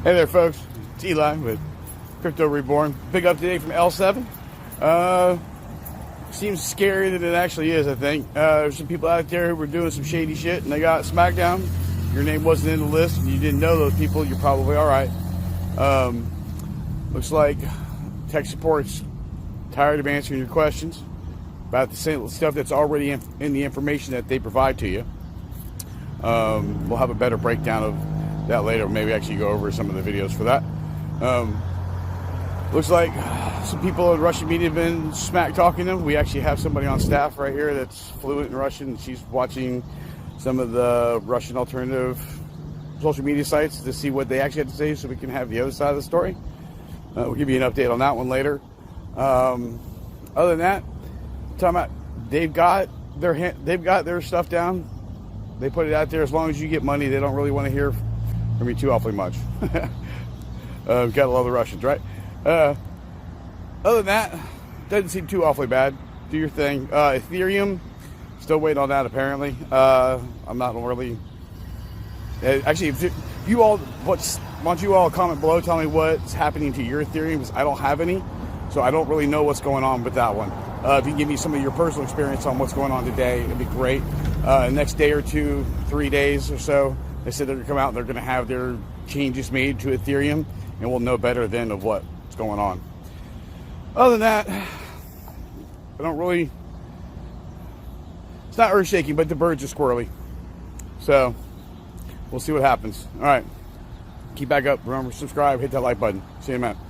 Hey there, folks. It's Eli with Crypto Reborn. Big up today from L7. Seems scarier than it actually is, I think. There's some people out there who were doing some shady shit and they got smacked down. Your name wasn't in the list and you didn't know those people. You're probably all right. Looks like tech support's tired of answering your questions about the same stuff that's already in the information that they provide to you. We'll have a better breakdown of that later. Maybe actually go over some of the videos for that. Looks like some people in Russian media have been smack talking them. We actually have somebody on staff right here that's fluent in Russian. She's watching some of the Russian alternative social media sites to see what they actually have to say so we can have the other side of the story. We'll give you an update on that one later. Other than that, talking about they've got their stuff down. They put it out there. As long as you get money, they don't really want to hear from you too awfully much. Gotta love the Russians, right? Other than that, doesn't seem too awfully bad. Do your thing. Ethereum, still waiting on that apparently. I'm not really. Actually, if you all, why don't you all comment below, tell me what's happening to your Ethereum, because I don't have any, so I don't really know what's going on with that one. If you can give me some of your personal experience on what's going on today, it'd be great. Next day or two, 3 days or so, they said they're going to come out and they're going to have their changes made to Ethereum, and we'll know better then of what's going on. Other than that, I don't really, it's not earth shaking, but the birds are squirrely. So we'll see what happens. All right, keep back up. Remember, subscribe, hit that like button. See you in a minute.